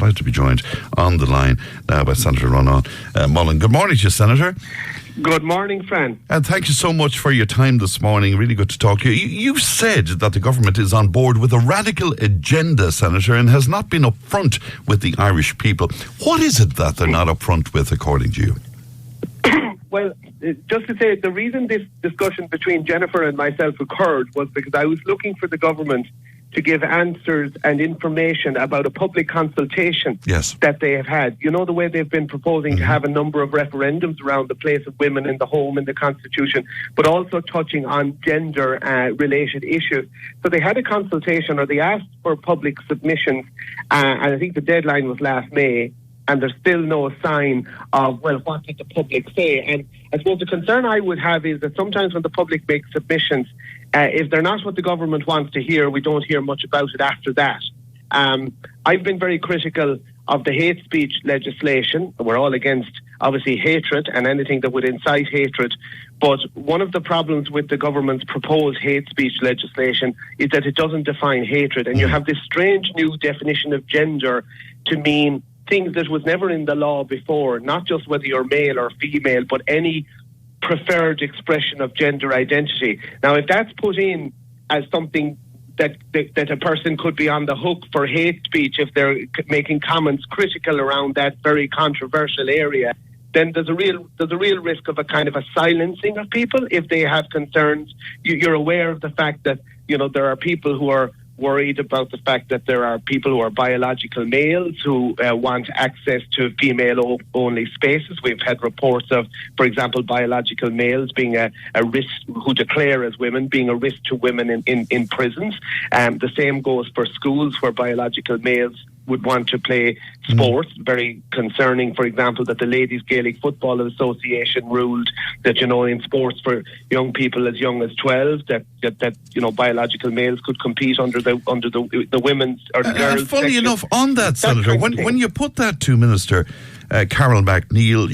delighted to be joined on the line now by Senator Ronan Mullen. Good morning to you, Senator. Good morning, Fran. And thank you so much for your time this morning. Really good to talk to you. You've said that the government is on board with a radical agenda, Senator, and has not been upfront with the Irish people. What is it that they're not upfront with, according to you? Well, just to say, the reason this discussion between Jennifer and myself occurred was because I was looking for the government to give answers and information about a public consultation that they have had. You know, the way they've been proposing to have a number of referendums around the place of women in the home and the Constitution, but also touching on gender-related issues. So they had a consultation, or they asked for public submissions, and I think the deadline was last May, and there's still no sign of, well, what did the public say? And I suppose the concern I would have is that sometimes when the public makes submissions, if they're not what the government wants to hear, we don't hear much about it after that. I've been very critical of the hate speech legislation. We're all against, obviously, hatred and anything that would incite hatred. But one of the problems with the government's proposed hate speech legislation is that it doesn't define hatred. And you have this strange new definition of gender to mean things that was never in the law before, not just whether you're male or female, but any preferred expression of gender identity. Now, if that's put in as something that a person could be on the hook for hate speech if they're making comments critical around that very controversial area, then there's a real risk of a kind of a silencing of people if they have concerns. You're aware of the fact that, you know, there are people who are worried about the fact that there are people who are biological males who want access to female-only spaces. We've had reports of, for example, biological males being a risk, who declare as women, being a risk to women in prisons. The same goes for schools where biological males would want to play sports. Very concerning, for example, that the Ladies Gaelic Football Association ruled that, you know, in sports for young people as young as 12, that you know, biological males could compete under the women's or the girls' funny section. enough, on that, Senator, when you put that to Minister Carol McNeill,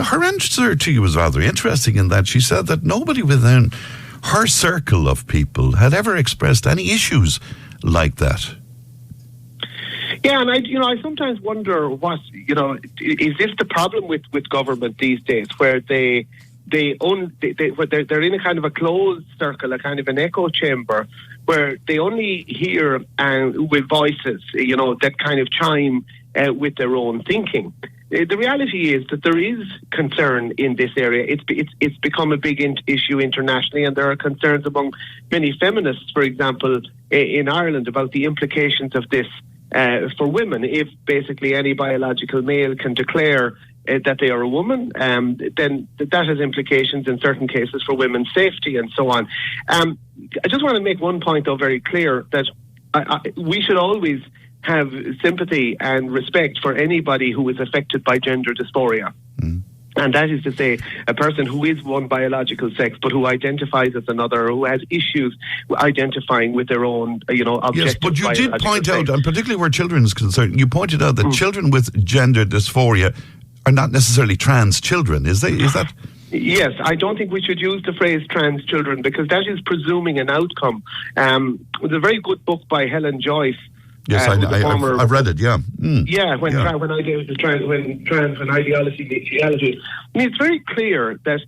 her answer to you was rather interesting in that she said that nobody within her circle of people had ever expressed any issues like that. Yeah, and I sometimes wonder is this the problem with government these days, where they're in a kind of a closed circle, a kind of an echo chamber, where they only hear with voices, you know, that kind of chime with their own thinking. The reality is that there is concern in this area. It's become a big issue internationally, and there are concerns among many feminists, for example, in Ireland, about the implications of this for women. If basically any biological male can declare that they are a woman, then that has implications in certain cases for women's safety and so on. I just want to make one point, though, very clear, that we should always have sympathy and respect for anybody who is affected by gender dysphoria. And that is to say, a person who is one biological sex but who identifies as another, or who has issues identifying with their own, objective. Yes, but you did point out, and particularly where children is concerned, you pointed out that children with gender dysphoria are not necessarily trans children. Is that? Yes, I don't think we should use the phrase trans children, because that is presuming an outcome. There's a very good book by Helen Joyce. Yes, I've read it, yeah. Yeah, when ideology. I mean, it's very clear that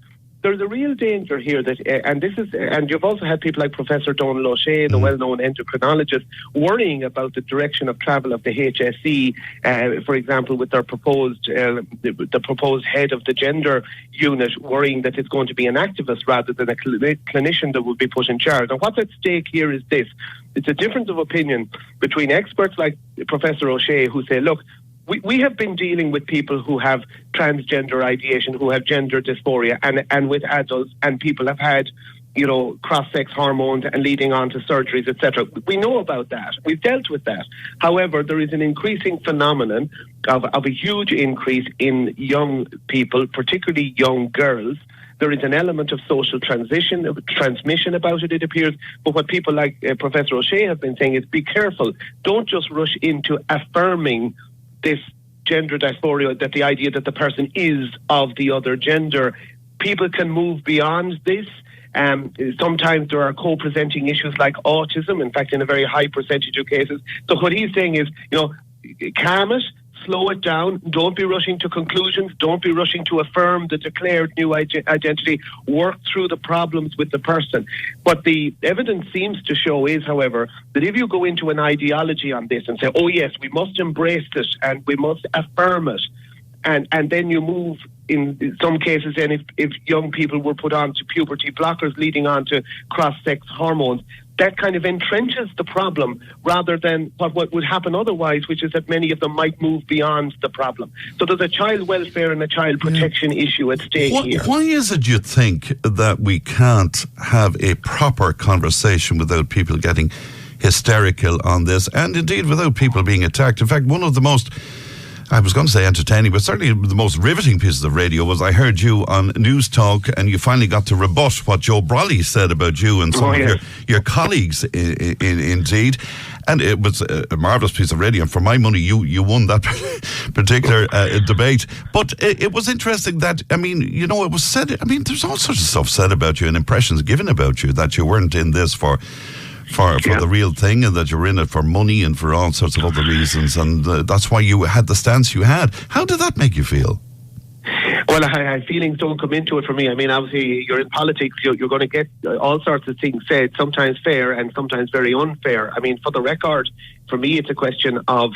there's a real danger here and you've also had people like Professor Donal O'Shea, the well-known endocrinologist, worrying about the direction of travel of the HSE, for example, with their proposed head of the gender unit, worrying that it's going to be an activist rather than a clinician that will be put in charge. And what's at stake here is this. It's a difference of opinion between experts like Professor O'Shea, who say, look, we have been dealing with people who have transgender ideation, who have gender dysphoria, and with adults, and people have had, cross-sex hormones and leading on to surgeries, etc. We know about that. We've dealt with that. However, there is an increasing phenomenon of a huge increase in young people, particularly young girls. There is an element of social transmission about it appears. But what people like Professor O'Shea have been saying is, be careful. Don't just rush into affirming this gender dysphoria, that the idea that the person is of the other gender. People can move beyond this. Sometimes there are co-presenting issues like autism, in fact, in a very high percentage of cases. So what he's saying is, calm it, slow it down. Don't be rushing to conclusions. Don't be rushing to affirm the declared new identity. Work through the problems with the person. What the evidence seems to show is, however, that if you go into an ideology on this and say, oh yes, we must embrace it and we must affirm it, and then you move, in some cases, then if young people were put on to puberty blockers leading on to cross-sex hormones, that kind of entrenches the problem rather than what would happen otherwise, which is that many of them might move beyond the problem. So there's a child welfare and a child protection issue at stake here. Why is it you think that we can't have a proper conversation without people getting hysterical on this, and indeed without people being attacked? In fact, one of the most, I was going to say entertaining, but certainly the most riveting pieces of radio was I heard you on News Talk and you finally got to rebut what Joe Brolly said about you and some of your colleagues indeed. And it was a marvellous piece of radio, and for my money you won that particular debate. But it was interesting that, I mean, you know, it was said, I mean, there's all sorts of stuff said about you and impressions given about you, that you weren't in this for the real thing, and that you're in it for money and for all sorts of other reasons, and that's why you had the stance you had. How did that make you feel? Well, feelings don't come into it for me. I mean, obviously, you're in politics, you're going to get all sorts of things said, sometimes fair and sometimes very unfair. I mean, for the record, for me, it's a question of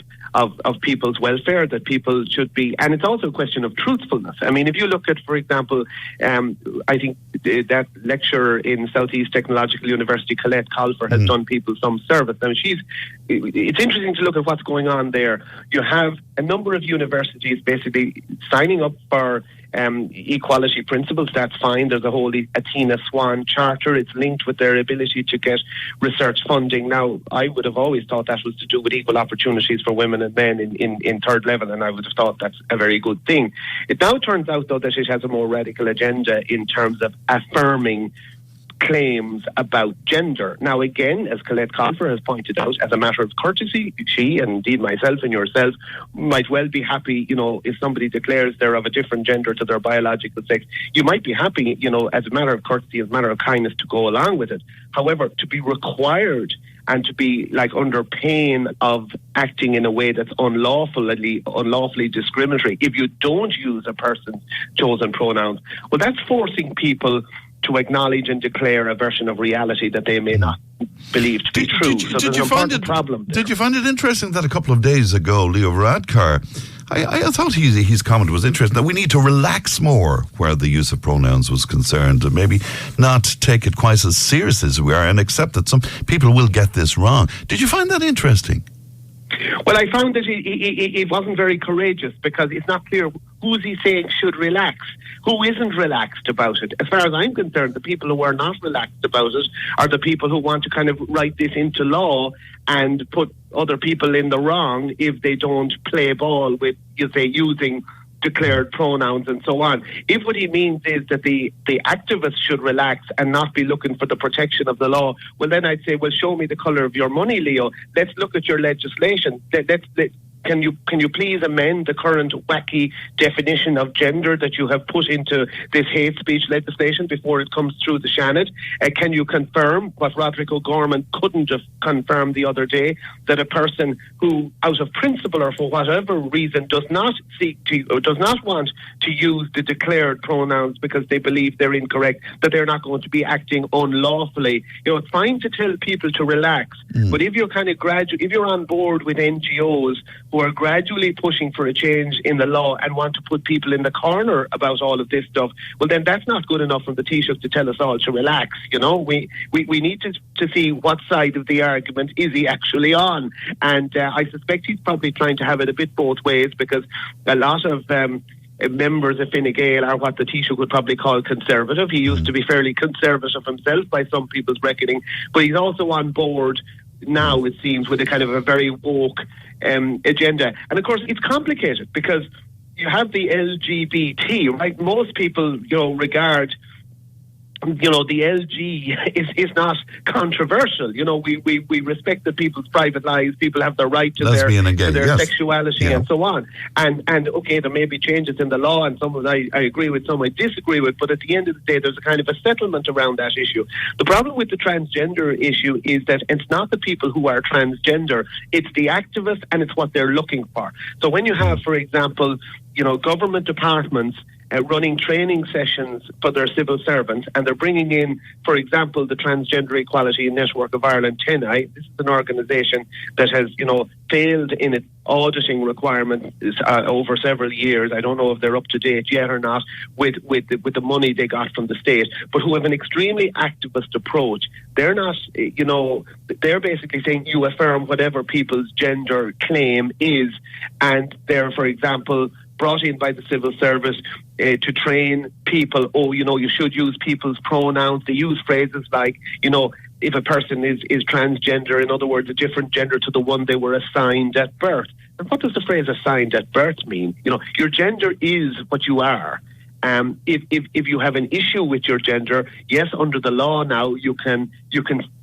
people's welfare, that people should be, and it's also a question of truthfulness. I mean, if you look at, for example, I think that lecturer in Southeast Technological University, Colette Colfer, has done people some service. Now, it's interesting to look at what's going on there. You have a number of universities basically signing up for equality principles. That's fine. There's a whole Athena Swan charter. It's linked with their ability to get research funding. Now, I would have always thought that was to do with equal opportunities for women and men in third level, and I would have thought that's a very good thing. It now turns out, though, that it has a more radical agenda in terms of affirming claims about gender. Now, again, as Colette Colfer has pointed out, as a matter of courtesy, she and indeed myself and yourself might well be happy, you know, if somebody declares they're of a different gender to their biological sex, you might be happy, you know, as a matter of courtesy, as a matter of kindness, to go along with it. However, to be required and to be like under pain of acting in a way that's unlawfully discriminatory if you don't use a person's chosen pronouns, well, that's forcing people to acknowledge and declare a version of reality that they may not believe to be true. So there's an important problem there. Did you find it interesting that a couple of days ago, Leo Varadkar, I thought his comment was interesting, that we need to relax more where the use of pronouns was concerned, and maybe not take it quite as serious as we are, and accept that some people will get this wrong. Did you find that interesting? Well, I found that it wasn't very courageous, because it's not clear who's he saying should relax, who isn't relaxed about it. As far as I'm concerned, the people who are not relaxed about it are the people who want to kind of write this into law and put other people in the wrong if they don't play ball with, you say, using declared pronouns and so on. If what he means is that the activists should relax and not be looking for the protection of the law, well, then I'd say, well, show me the colour of your money, Leo. Let's look at your legislation. Can you please amend the current wacky definition of gender that you have put into this hate speech legislation before it comes through the Shannon? Can you confirm what Roderick O'Gorman couldn't have confirmed the other day, that a person who, out of principle or for whatever reason, does not want to use the declared pronouns because they believe they're incorrect, that they're not going to be acting unlawfully? You know, it's fine to tell people to relax, but if you're kind of if you're on board with NGOs who are gradually pushing for a change in the law and want to put people in the corner about all of this stuff, well, then that's not good enough from the Taoiseach to tell us all to relax. You know, we need to see what side of the argument is he actually on. And I suspect he's probably trying to have it a bit both ways, because a lot of members of Fine Gael are what the Taoiseach would probably call conservative. He used to be fairly conservative himself by some people's reckoning, but he's also on board now, it seems, with a kind of a very woke agenda. And of course, it's complicated because you have the LGBT, right? Most people, you know, regard the LG is not controversial. We respect the people's private lives. People have the right to their sexuality and so on. And okay, there may be changes in the law, and some of I agree with, some I disagree with. But at the end of the day, there's a kind of a settlement around that issue. The problem with the transgender issue is that it's not the people who are transgender; it's the activists, and it's what they're looking for. So when you have, for example, government departments running training sessions for their civil servants, and they're bringing in, for example, the Transgender Equality Network of Ireland, TENI. This is an organisation that has, failed in its auditing requirements over several years. I don't know if they're up to date yet or not with the money they got from the state, but who have an extremely activist approach. They're not, they're basically saying you affirm whatever people's gender claim is, and they're, for example, brought in by the civil service to train people. You should use people's pronouns. They use phrases like, if a person is transgender, in other words, a different gender to the one they were assigned at birth. And what does the phrase assigned at birth mean? Your gender is what you are. If you have an issue with your gender, yes, under the law now, you can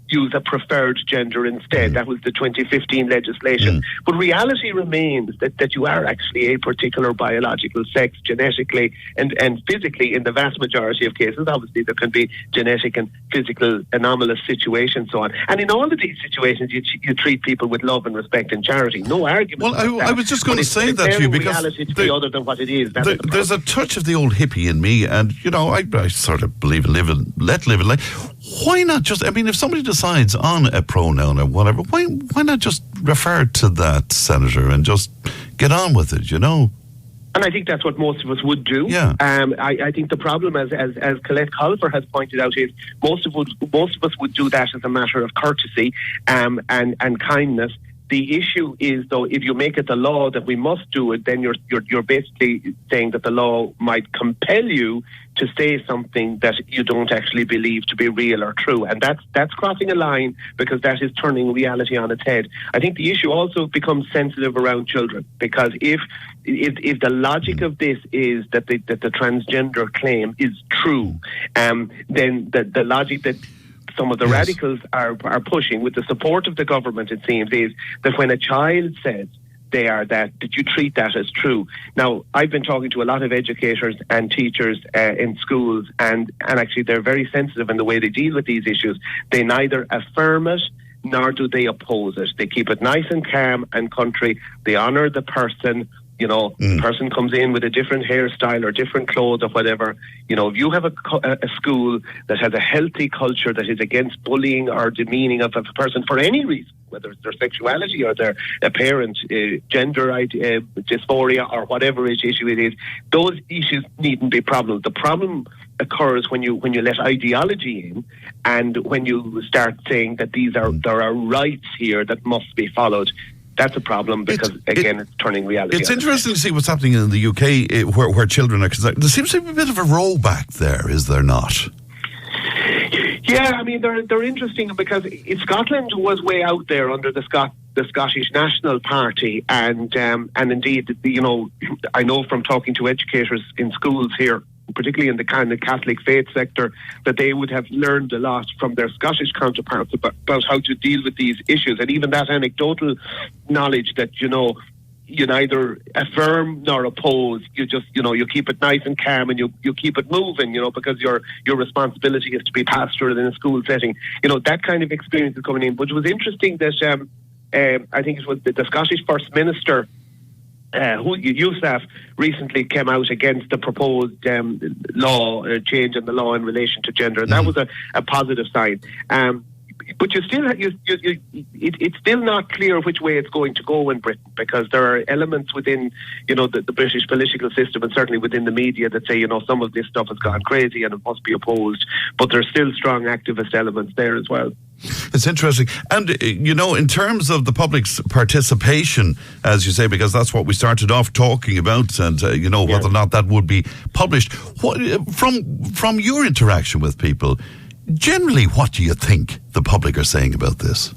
use a preferred gender instead. That was the 2015 legislation. But reality remains that you are actually a particular biological sex, genetically and physically, in the vast majority of cases. Obviously, there can be genetic and physical anomalous situations, so on. And in all of these situations, you treat people with love and respect and charity. No argument. Well, I was just going to say that to you, because reality to be other than what it is. There's a touch of the old hippie in me, and I sort of believe in let live and life. Why not just, if somebody decides on a pronoun or whatever, why not just refer to that, Senator, and just get on with it, And I think that's what most of us would do. Yeah. I think the problem, as Colette Colfer has pointed out, is most of us would do that as a matter of courtesy and kindness. The issue is, though, if you make it the law that we must do it, then you're basically saying that the law might compel you to say something that you don't actually believe to be real or true, and that's crossing a line, because that is turning reality on its head. I think the issue also becomes sensitive around children, because if the logic of this is that the transgender claim is true, then the logic that some of the radicals are pushing, with the support of the government, it seems, is that when a child says they are that you treat that as true. Now, I've been talking to a lot of educators and teachers in schools, and actually they're very sensitive in the way they deal with these issues. They neither affirm it nor do they oppose it. They keep it nice and calm and country. They honour the person. The person comes in with a different hairstyle or different clothes or whatever. If you have a school that has a healthy culture that is against bullying or demeaning of a person for any reason, whether it's their sexuality or their apparent gender dysphoria or whatever issue it is, those issues needn't be problems. The problem occurs when you let ideology in, and when you start saying that there are rights here that must be followed. That's a problem, because, it's turning reality. It's interesting to see what's happening in the UK where children are concerned. There seems to be a bit of a rollback there, is there not? Yeah, they're interesting, because Scotland was way out there under the Scottish National Party, and indeed, I know from talking to educators in schools here, particularly in the kind of Catholic faith sector, that they would have learned a lot from their Scottish counterparts about how to deal with these issues. And even that anecdotal knowledge that, you neither affirm nor oppose, you just, you keep it nice and calm, and you keep it moving, because your responsibility is to be pastoral in a school setting. That kind of experience is coming in. But it was interesting that I think it was the Scottish First Minister, Yousaf, recently came out against the proposed change in the law in relation to gender, and that was a positive sign. But it's still not clear which way it's going to go in Britain, because there are elements within, the British political system, and certainly within the media, that say, some of this stuff has gone crazy and it must be opposed. But there's still strong activist elements there as well. It's interesting. And, in terms of the public's participation, as you say, because that's what we started off talking about, and, whether or not that would be published. What, from your interaction with people, generally, what do you think the public are saying about this?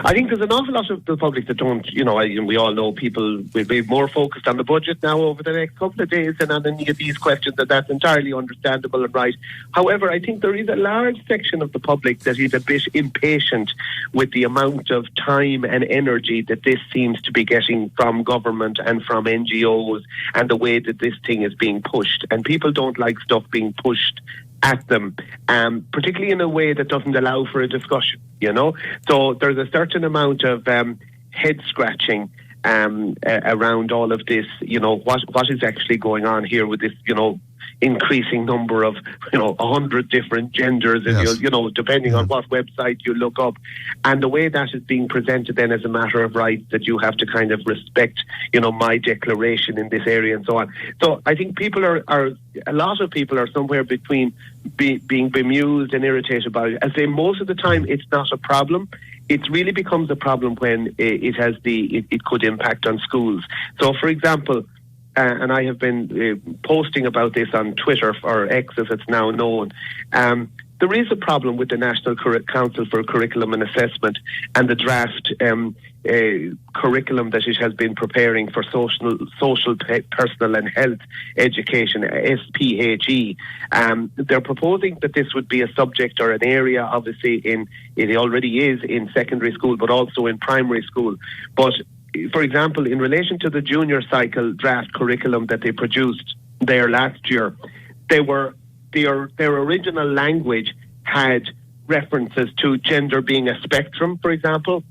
I think there's an awful lot of the public that don't, we all know people will be more focused on the budget now over the next couple of days than on any of these questions, and that's entirely understandable and right. However, I think there is a large section of the public that is a bit impatient with the amount of time and energy that this seems to be getting from government and from NGOs and the way that this thing is being pushed. And people don't like stuff being pushed at them, particularly in a way that doesn't allow for a discussion, So there's a certain amount of head scratching around all of this, what is actually going on here with this, increasing number of 100 different genders, yes. Depending on what website you look up, and the way that is being presented then as a matter of right, that you have to kind of respect my declaration in this area and so on. So I think people are a lot of people are somewhere between being bemused and irritated about it. I say most of the time it's not a problem. It really becomes a problem when it could impact on schools. So for example, and I have been posting about this on Twitter, or X as it's now known. There is a problem with the National Council for Curriculum and Assessment and the draft curriculum that it has been preparing for social, personal and health education, SPHE. They're proposing that this would be a subject or an area, obviously, it already is in secondary school, but also in primary school. But for example, in relation to the junior cycle draft curriculum that they produced there last year, their original language had references to gender being a spectrum, for example,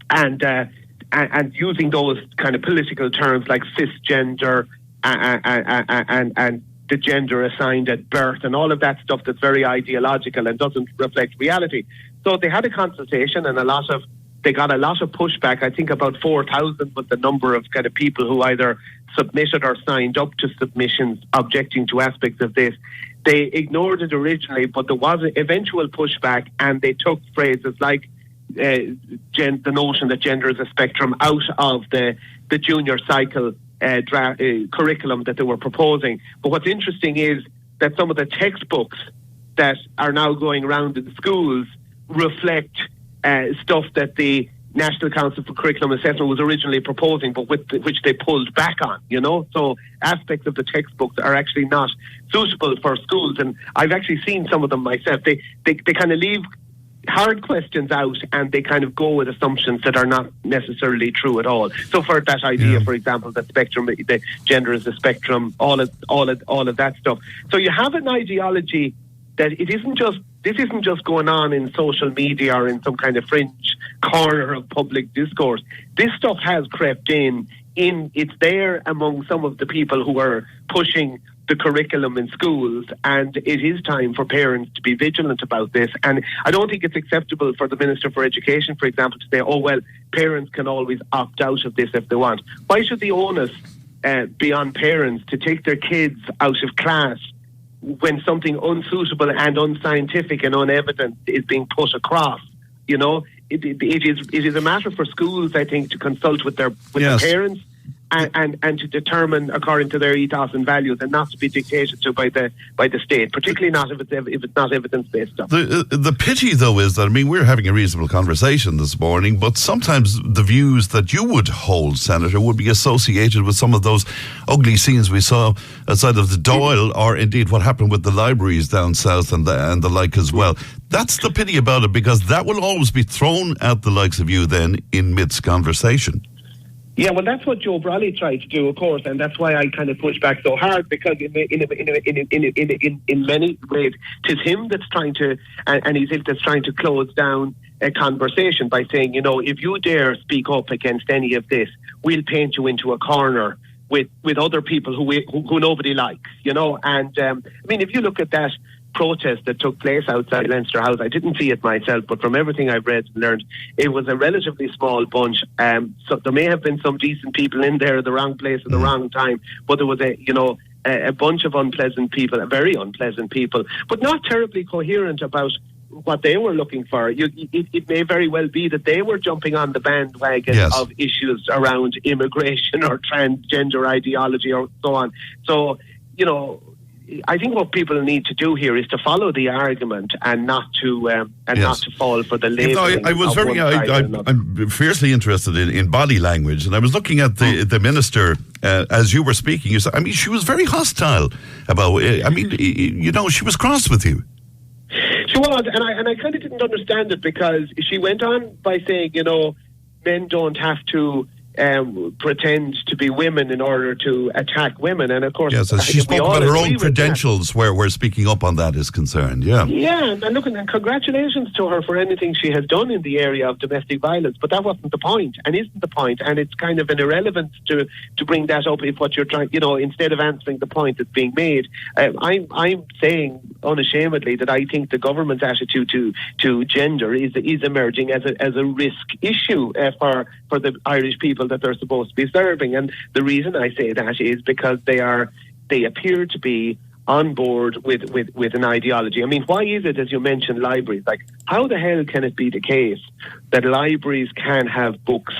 and using those kind of political terms like cisgender and the gender assigned at birth and all of that stuff that's very ideological and doesn't reflect reality. So they had a consultation and they got a lot of pushback. I think about 4,000 was the number of kind of people who either submitted or signed up to submissions objecting to aspects of this. They ignored it originally, but there was an eventual pushback, and they took phrases like the notion that gender is a spectrum out of the junior cycle curriculum that they were proposing. But what's interesting is that some of the textbooks that are now going around in schools reflect stuff that the National Council for Curriculum Assessment was originally proposing, but which they pulled back on, So aspects of the textbooks are actually not suitable for schools. And I've actually seen some of them myself. They kind of leave hard questions out, and they kind of go with assumptions that are not necessarily true at all. So for that idea, for example, that spectrum, the gender is a spectrum, all of that stuff. So you have an ideology that this isn't just going on in social media or in some kind of fringe corner of public discourse. This stuff has crept in. It's there among some of the people who are pushing the curriculum in schools, and it is time for parents to be vigilant about this. And I don't think it's acceptable for the Minister for Education, for example, to say, oh, well, parents can always opt out of this if they want. Why should the onus be on parents to take their kids out of class when something unsuitable and unscientific and unevident is being put across? It is a matter for schools, I think, to consult with their parents and to determine according to their ethos and values, and not to be dictated to by the state, particularly not if it's not evidence-based stuff. The pity, though, is that, we're having a reasonable conversation this morning, but sometimes the views that you would hold, Senator, would be associated with some of those ugly scenes we saw outside of the Dáil, or indeed what happened with the libraries down south and the like as well. That's the pity about it, because that will always be thrown at the likes of you then in midst conversation. Yeah, well, that's what Joe Brolly tried to do, of course, and that's why I kind of push back so hard, because in many ways, it's him that's trying to, and he's that's trying to close down a conversation by saying, if you dare speak up against any of this, we'll paint you into a corner with other people who nobody likes, And if you look at that protest that took place outside Leinster House, I didn't see it myself, but from everything I've read and learned, it was a relatively small bunch. So there may have been some decent people in there at the wrong place at the wrong time, but there was a bunch of unpleasant people, very unpleasant people, but not terribly coherent about what they were looking for. It may very well be that they were jumping on the bandwagon of issues around immigration or transgender ideology or so on. So, I think what people need to do here is to follow the argument and not to not to fall for the labelling. I'm fiercely interested in body language, and I was looking at the minister as you were speaking. You said, I mean, she was very hostile about. I mean, she was cross with you. She was, and I kind of didn't understand it, because she went on by saying, men don't have to pretend to be women in order to attack women. And of course, yes, she spoke about her own credentials where speaking up on that is concerned. Yeah, and look, and congratulations to her for anything she has done in the area of domestic violence. But that wasn't the point, and isn't the point, and it's kind of an irrelevance to bring that up if what you're trying, instead of answering the point that's being made. I'm saying unashamedly that I think the government's attitude to gender is emerging as a risk issue for the Irish people that they're supposed to be serving. And the reason I say that is because they appear to be on board with an ideology. I mean, why is it, as you mentioned, libraries? Like, how the hell can it be the case that libraries can have books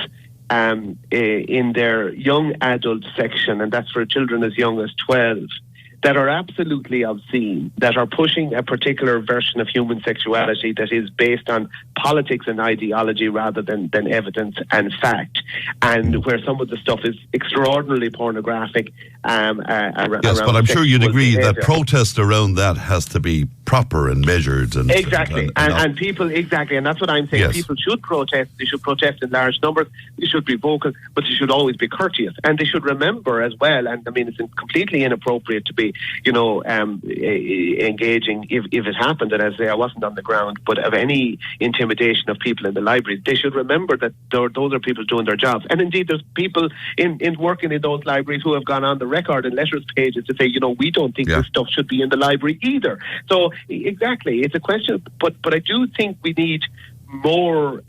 in their young adult section, and that's for children as young as 12, that are absolutely obscene, that are pushing a particular version of human sexuality that is based on politics and ideology rather than evidence and fact, and where some of the stuff is extraordinarily pornographic. Yes, but I'm sure you'd agree that protest around that has to be proper and measured. And exactly, and people, exactly, and that's what I'm saying. Yes. People should protest. They should protest in large numbers. They should be vocal, but they should always be courteous, and they should remember as well. And I mean, it's completely inappropriate to be, engaging if it happened. And as I say, I wasn't on the ground, but of any intimidation of people in the libraries, they should remember that those are people doing their jobs. And indeed, there's people in working in those libraries who have gone on the record in letters pages to say, we don't think this stuff should be in the library either. So exactly, it's a question, but I do think we need more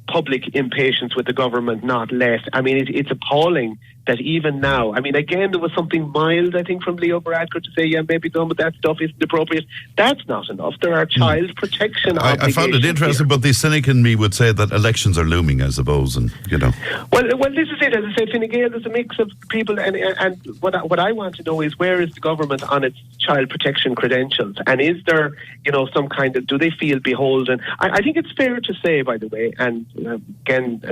public impatience with the government, not less. I mean, it's appalling that even now, I mean, again, there was something mild, I think, from Leo Varadkar to say, maybe some of that stuff isn't appropriate. That's not enough. There are child protection obligations. I found it interesting, but the cynic in me would say that elections are looming, I suppose, and, Well, this is it. As I said, Fine Gael, there's a mix of people, and what I want to know is, where is the government on its child protection credentials? And is there, some kind of, do they feel beholden? I think it's fair to say, by the way, and again, I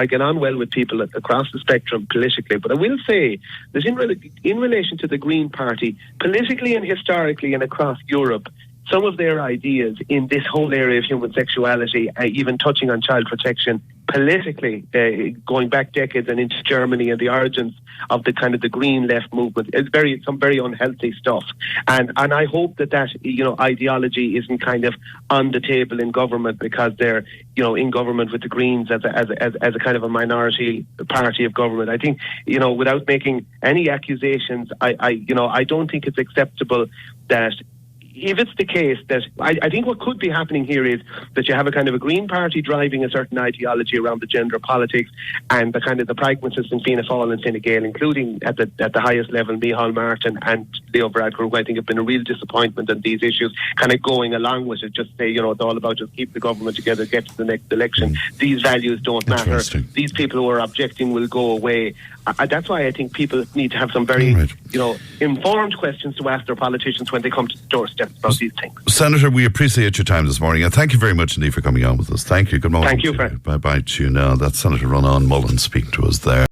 get on well with people across the spectrum politically, but I will say that in relation to the Green Party, politically and historically and across Europe, some of their ideas in this whole area of human sexuality, even touching on child protection, politically, going back decades and into Germany and the origins of the kind of the green left movement, is some very unhealthy stuff. And I hope that ideology isn't kind of on the table in government, because they're in government with the Greens as a kind of a minority party of government. I think without making any accusations, I don't think it's acceptable that, if it's the case that, I think what could be happening here is that you have a kind of a Green Party driving a certain ideology around the gender politics, and the kind of the pragmatists in Fianna Fáil and Fine Gael, including at the highest level, Micheál Martin and Leo Varadkar, who I think have been a real disappointment on these issues, kind of going along with it, just say, it's all about just keep the government together, get to the next election. These values don't matter. These people who are objecting will go away. That's why I think people need to have some very, informed questions to ask their politicians when they come to the doorstep about these things. Senator, we appreciate your time this morning, and thank you very much indeed for coming on with us. Thank you. Good morning. Thank you, Fran. Bye-bye to you now. That's Senator Ronan Mullen speaking to us there.